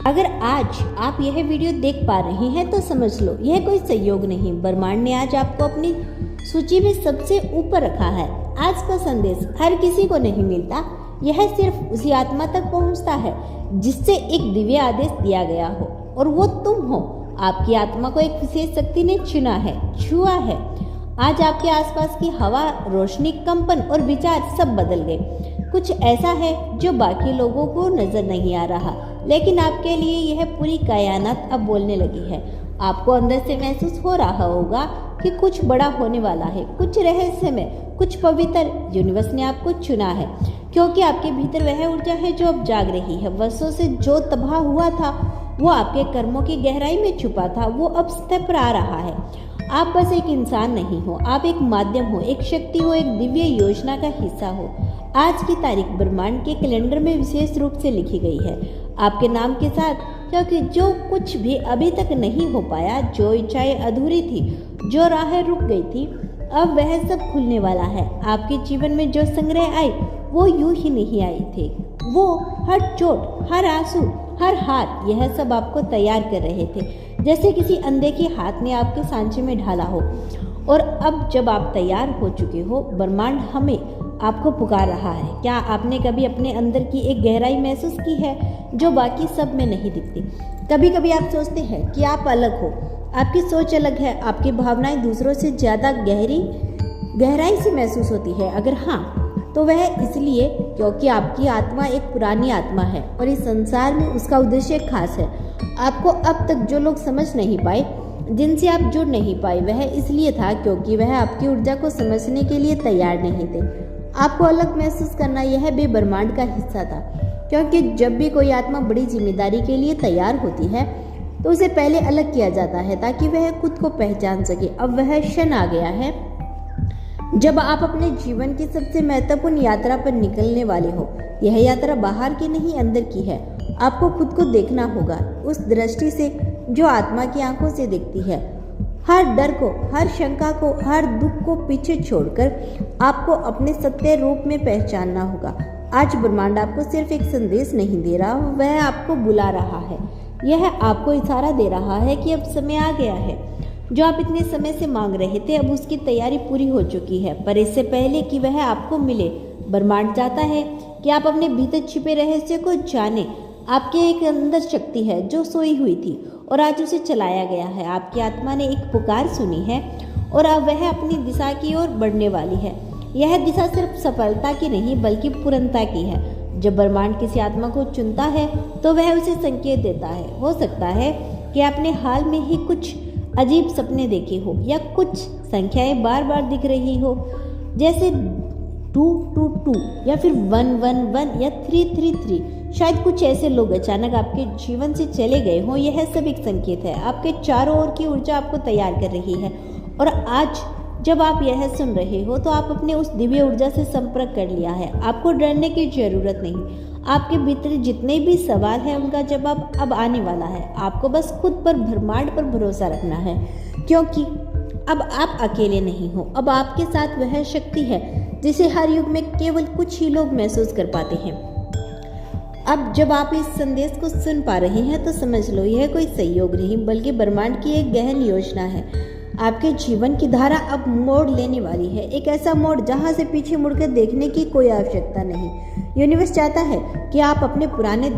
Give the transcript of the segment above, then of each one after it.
अगर आज आप यह वीडियो देख पा रहे हैं तो समझ लो यह कोई संयोग नहीं, ब्रह्मांड ने आज आपको अपनी सूची में सबसे ऊपर रखा है। आज का संदेश हर किसी को नहीं मिलता, यह सिर्फ उसी आत्मा तक पहुंचता है जिससे एक दिव्य आदेश दिया गया हो, और वो तुम हो। आपकी आत्मा को एक विशेष शक्ति ने चुना है, छुआ है। आज आपके आसपास की हवा, रोशनी, कंपन और विचार सब बदल गए। कुछ ऐसा है जो बाकी लोगों को नजर नहीं आ रहा, लेकिन आपके लिए यह पूरी कायनात अब बोलने लगी है। आपको अंदर से महसूस हो रहा होगा कि कुछ बड़ा होने वाला है, कुछ रहस्यमय, कुछ पवित्र। यूनिवर्स ने आपको चुना है क्योंकि आपके भीतर वह ऊर्जा है जो अब जाग रही है। वर्षों से जो तबाह हुआ था, वो आपके कर्मों की गहराई में छुपा था, वो अब सतह पर आ रहा है। आप बस एक इंसान नहीं हो, आप एक माध्यम हो, एक शक्ति हो, एक दिव्य योजना का हिस्सा हो। आज की तारीख ब्रह्मांड के कैलेंडर में विशेष रूप से लिखी गई है आपके नाम के साथ, क्योंकि जो कुछ भी अभी तक नहीं हो पाया, जो इच्छाएं अधूरी थी, जो राहें रुक गई थी, अब वह सब खुलने वाला है। आपके जीवन में जो संग्रह आए वो यूं ही नहीं आई थे। वो हर चोट, हर आंसू, हर हाथ, यह सब आपको तैयार कर रहे थे, जैसे किसी अंधे के हाथ ने आपके सांचे में ढाला हो। और अब जब आप तैयार हो चुके हो, ब्रह्मांड हमें आपको पुकार रहा है। क्या आपने कभी अपने अंदर की एक गहराई महसूस की है जो बाकी सब में नहीं दिखती? कभी कभी आप सोचते हैं कि आप अलग हो, आपकी सोच अलग है, आपकी भावनाएं दूसरों से ज़्यादा गहराई से महसूस होती है। अगर हाँ, तो वह इसलिए क्योंकि आपकी आत्मा एक पुरानी आत्मा है और इस संसार में उसका उद्देश्य खास है। आपको अब तक जो लोग समझ नहीं पाए, जिनसे आप जुड़ नहीं पाए, वह इसलिए था क्योंकि वह आपकी ऊर्जा को समझने के लिए तैयार नहीं थे। आपको अलग महसूस करना यह भी ब्रह्मांड का हिस्सा था, क्योंकि जब भी कोई आत्मा बड़ी जिम्मेदारी के लिए तैयार होती है तो उसे पहले अलग किया जाता है ताकि वह खुद को पहचान सके। अब वह क्षण आ गया है जब आप अपने जीवन की सबसे महत्वपूर्ण यात्रा पर निकलने वाले हो। यह यात्रा बाहर की नहीं, अंदर की है। आपको खुद को देखना होगा उस दृष्टि से जो आत्मा की आंखों से दिखती है। हर डर को, हर शंका को, हर दुख को पीछे छोड़कर आपको अपने सत्य रूप में पहचानना होगा। आज ब्रह्मांड आपको सिर्फ एक संदेश नहीं दे रहा, वह आपको बुला रहा है। यह आपको इशारा दे रहा है कि अब समय आ गया है। जो आप इतने समय से मांग रहे थे, अब उसकी तैयारी पूरी हो चुकी है। पर इससे पहले कि वह आपको मिले, ब्रह्मांड चाहता है कि आप अपने भीतर छिपे रहस्य को जानें। आपके एक अंदर शक्ति है जो सोई हुई थी और आज उसे चलाया गया है। आपकी आत्मा ने एक पुकार सुनी है और अब वह अपनी दिशा की ओर बढ़ने वाली है। यह दिशा सिर्फ सफलता की नहीं बल्कि पूर्णता की है। जब ब्रह्मांड किसी आत्मा को चुनता है तो वह उसे संकेत देता है। हो सकता है कि आपने हाल में ही कुछ अजीब सपने देखे हो या कुछ संख्याएं बार बार दिख रही हो, जैसे 222 या फिर 111 या 333। शायद कुछ ऐसे लोग अचानक आपके जीवन से चले गए हों। यह सब एक संकेत है। आपके चारों ओर की ऊर्जा आपको तैयार कर रही है। और आज जब आप यह सुन रहे हो तो आप अपने उस दिव्य ऊर्जा से संपर्क कर लिया है। आपको डरने की जरूरत नहीं। आपके भीतर जितने भी सवाल हैं उनका जवाब अब आने वाला है। आपको बस खुद पर, ब्रह्मांड पर भरोसा रखना है, क्योंकि अब आप अकेले नहीं हो। अब आपके साथ वह शक्ति है जिसे हर युग में केवल कुछ ही लोग महसूस कर पाते हैं। अब जब आप इस संदेश को सुन पा रहे हैं तो समझ लो यह कोई संयोग नहीं बल्कि ब्रह्मांड की एक गहन योजना है। आपके जीवन की धारा अब मोड़ लेने वाली है, एक ऐसा मोड़ जहां से पीछे मुड़कर देखने की कोई आवश्यकता नहीं। यूनिवर्स चाहता है कि आप अपने पुराने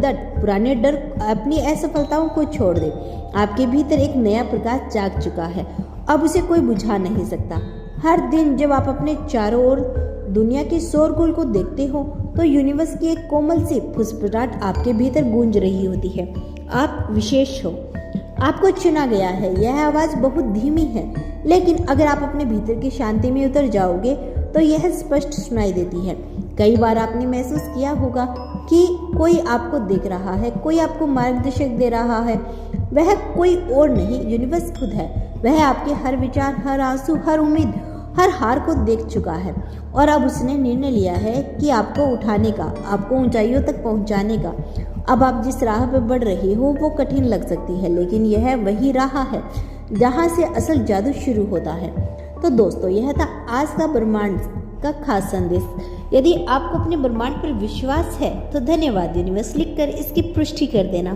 डर, अपनी असफलताओं को छोड़ दें। आपके भीतर एक नया प्रकाश जाग चुका है, अब उसे कोई बुझा नहीं सकता। हर दिन जब आप अपने चारों ओर दुनिया के शोरगुल को देखते हो तो यूनिवर्स की एक कोमल सी फुसफुसाहट आपके भीतर गूंज रही होती है। आप विशेष हो, आपको चुना गया है। यह आवाज़ बहुत धीमी है, लेकिन अगर आप अपने भीतर की शांति में उतर जाओगे तो यह स्पष्ट सुनाई देती है। कई बार आपने महसूस किया होगा कि कोई आपको देख रहा है, कोई आपको मार्गदर्शक दे रहा है। वह कोई और नहीं, यूनिवर्स खुद है। वह आपके हर विचार, हर आंसू, हर उम्मीद, हर हार को देख चुका है और अब उसने निर्णय लिया है कि आपको उठाने का, आपको ऊंचाइयों तक पहुंचाने का। अब आप जिस राह पर बढ़ रहे हो वो कठिन लग सकती है, लेकिन यह वही राह है जहां से असल जादू शुरू होता है। तो दोस्तों, यह था आज का ब्रह्मांड का खास संदेश। यदि आपको अपने ब्रह्मांड पर विश्वास है तो धन्यवाद यूनिवर्स लिखकर इसकी पुष्टि कर देना।